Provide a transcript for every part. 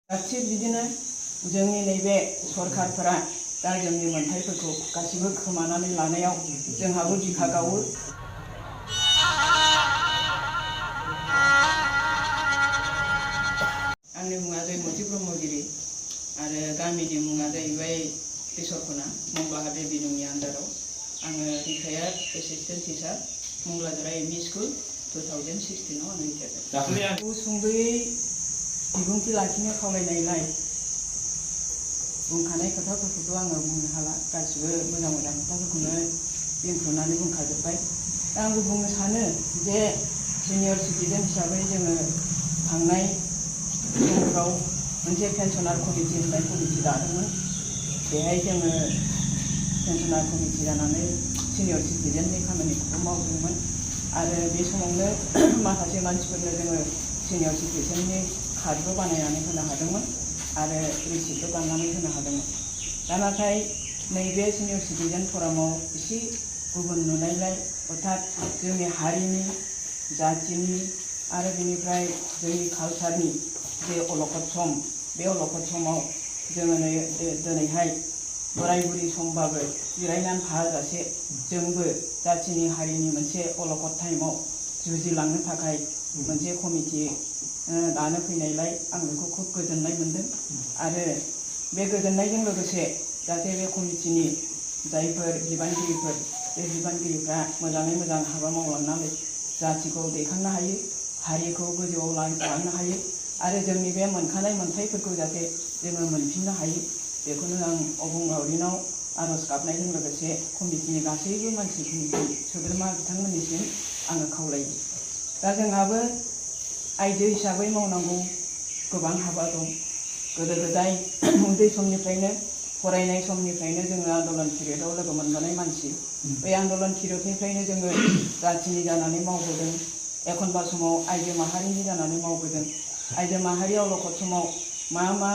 थिग बिदिनो जोंनि नैबे सरकारफोरा दा जोंनि मोनथायफोरखौ गासिबो खोमानानै लानायाव जोंहाबो बिखा गावो। आंनि मुङा जयमती ब्रह्मगिरि आरो गामिनि मुङा जाहैबाय बेसरखना मंगलाहाट रेभिनिउनि आन्दाराव। आङो रिटायार्ड एसिस्टेन्ट टिचार मंगलाजरा एमइ स्कुल 2016 आव आं रिटायार्ड जादों। सुंद'यै बिबुंथि लाखिनो खावलायनायलाय बुंखानाय खोथाफोरखौथ' आङो बुंनो हाला, गासिबो मोजां मोजां खोथाफोरखौनो बेंख'नानै बुंखाजोब्बाय। दा आंबो बुंनो सानो जे सिनियर सिटिजेन हिसाबै जोङो थांनाय समफ्राव मोनसे पेन्सनार कमिटि होननाय कमिटि दादोंमोन। बेहाय जोङो पेन्सनार कमिटि जानानै सिनियर सिटिजेननि खामानिखौबो मावदोंमोन आरो बे समावनो माखासे मानसिफोरनो जोङो सिनियर सिटिजेननि कार्डबो बानायनानै होनो हादोंमोन आरो रिसिप्टबो बानायनानै होनो हादोंमोन। दा नाथाय नैबे सिनियर सिटिजेन फरामाव एसे गुबुन नुनायलाय, अर्थात जोंनि हारिनि, जातिनि आरो बेनिफ्राय जोंनि कालचारनि जे अलखद सम, बे अलखद समाव जोङो दिनैहाय बोराय बुरि समबाबो जिरायनानै थाजासे जोंबो जातिनि हारिनि मोनसे अलखद टाइमाव जुजिलांनो थाखाय मोनसे कमिटि दानो फैनायलाय आं बेखौ खुब गोजोननाय मोनदों आरो बे गोजोननायजों लोगोसे जाहाथे बे कमिटिनि जायफोर बिबानगिरिफोर, बे बिबानगिरिफ्रा मोजाङै मोजां हाबा मावलांनानै जातिखौ दैखांनो हायो, हारिखौ गोजौआव लांनो हायो आरो जोंनि बे मोनखानाय मोनथायफोरखौ जाहाथे जोङो मोनफिननो हायो, बेखौनो आं अबंलावरिनाव आर'ज गाबनायजों लोगोसे कमिटिनि गासैबो मानसि, कमिटि सोद्रोमा बिथांमोननिसिम आङो खावलायो। दा जोंहाबो आइजो हिसाबै मावनांगौ गोबां हाबा दं। गोदो गोदाय उन्दै समनिफ्रायनो, फरायनाय समनिफ्रायनो जोङो आन्दलन पिरियडआव लोगो मोनबोनाय मानसि। बे आन्दलन पिरियडनिफ्रायनो जोङो जातिनि जानानै मावबोदों, एखनबा समाव आइजो माहारिनि जानानै मावबोदों। आइजो माहारिया अलखद समाव मा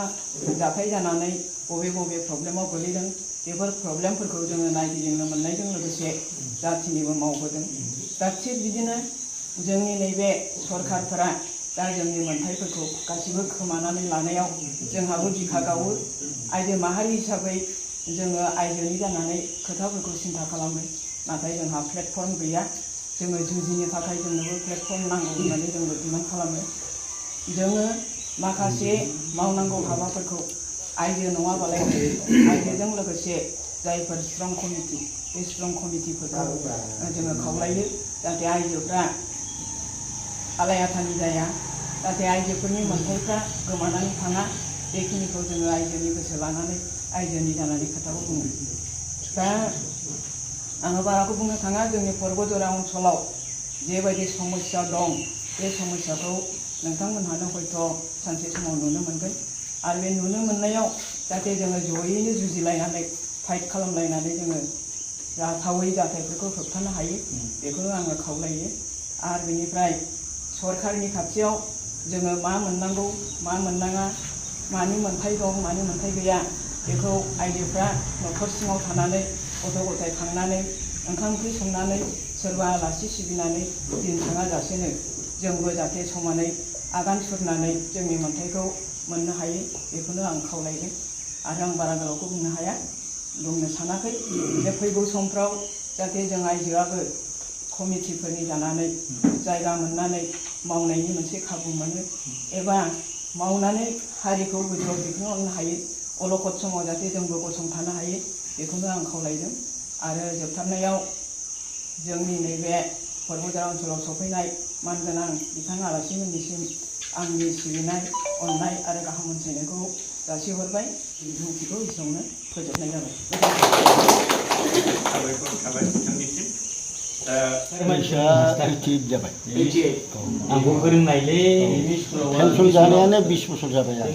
जाथाय जानानै बबे बबे प्रब्लेमाव गोलैदों, बेफोर प्रब्लेमफोरखौ जोङो नायगिदिंनो मोननायजों लोगोसे जातिनिबो मावबोदों। दा थिग बिदिनो जोंनि नैबे सरकारफोरा दा जोंनि मोनथायफोरखौ गासिबो खोमानानै लानायाव जोंहाबो बिखा गावो। आइजो माहारि हिसाबै जोङो आइजोनि जानानै खोथाफोरखौ सिन्था खालामो, नाथाय जोंहा प्लेटफर्म गैया। जोङो जुजिनो थाखाय जोंनोबो प्लेटफर्म नांगौ होननानै जोंबो डिमान्ड खालामो। जोङो माखासे मावनांगौ हाबाफोरखौ आइजो नङाबालाय आइजोजों लोगोसे जायफोर स्ट्रं कमिटि, बे स्ट्रं कमिटिफोरखौ जोङो खावलायो जाहाथे आइजोफ्रा आलाय-आथानि जाया, जाहाथे आइजोफोरनि मोनथायफ्रा गोमानानै थाङा, बेखिनिखौ जोङो आइजोनि गोसो लानानै आइजोनि जानानै खोथाखौ बुङो। दा आङो बाराखौ बुंनो थाङा, जोंनि पर्बतजरा ओनसोलाव जेबायदि समस्या दं, बे समस्याखौ नोंथांमोनहानो हयथ' सानसे समाव नुनो मोनगोन आरो बे नुनो मोननायाव जाहाथे जोङो जयैनो जुजिलायनानै फाइट खालामलायनानै जोङो जाथावै जाथायफोरखौ होबथानो हायो, बेखौनो आङो खावलायो। आरो बेनिफ्राय सरकारनि खाथियाव जोङो मा मोननांगौ, मा मोननाङा, मानि मोनथाय दं, मानि मोनथाय गैया, बेखौ आइजोफ्रा न'खर सिङाव थानानै गथ' गथाय खांनानै ओंखाम ओंख्रि संनानै सोरबा आलासि सिबिनानै दिन थाङाजासेनो जोंबो जाहाथे समानै आगान सुरनानै जोंनि मोनथायखौ मोननो हायो, बेखौनो आं खावलायदों। आरो आं बारा गोलावखौ बुंनो हाया, बुंनो सानाखै। बे फैगौ समफ्राव जाहाथे जों आइजोआबो कमिटिफोरनि जानानै जायगा मोननानै मावनायनि मोनसे खाबु मोनो एबा मावनानै हारिखौ गोजौआव दैखांलांनो हायो, अलखद समाव जाहाथे जोंबो गसंथानो हायो, बेखौनो आं खावलायदों। आरो जोबथारनायाव जोंनि नैबे पर्बतजरा ओनसोलाव सफैनाय मानगोनां बिथां आलासिमोननिसिम आंनि सिबिनाय, अननाय आरो गाहाम हामलायनायखौ जासिहरबाय। बिबुंथिखौ एसेयावनो फोजोबनाय जाबाय। साबायखर थाबाय बिथांनिसिम। जाबाय। आंखौ फोरोंनायलै एमइ स्कुलाव पेन्सन जानायानो 20 बोसोर जाबाय आरो।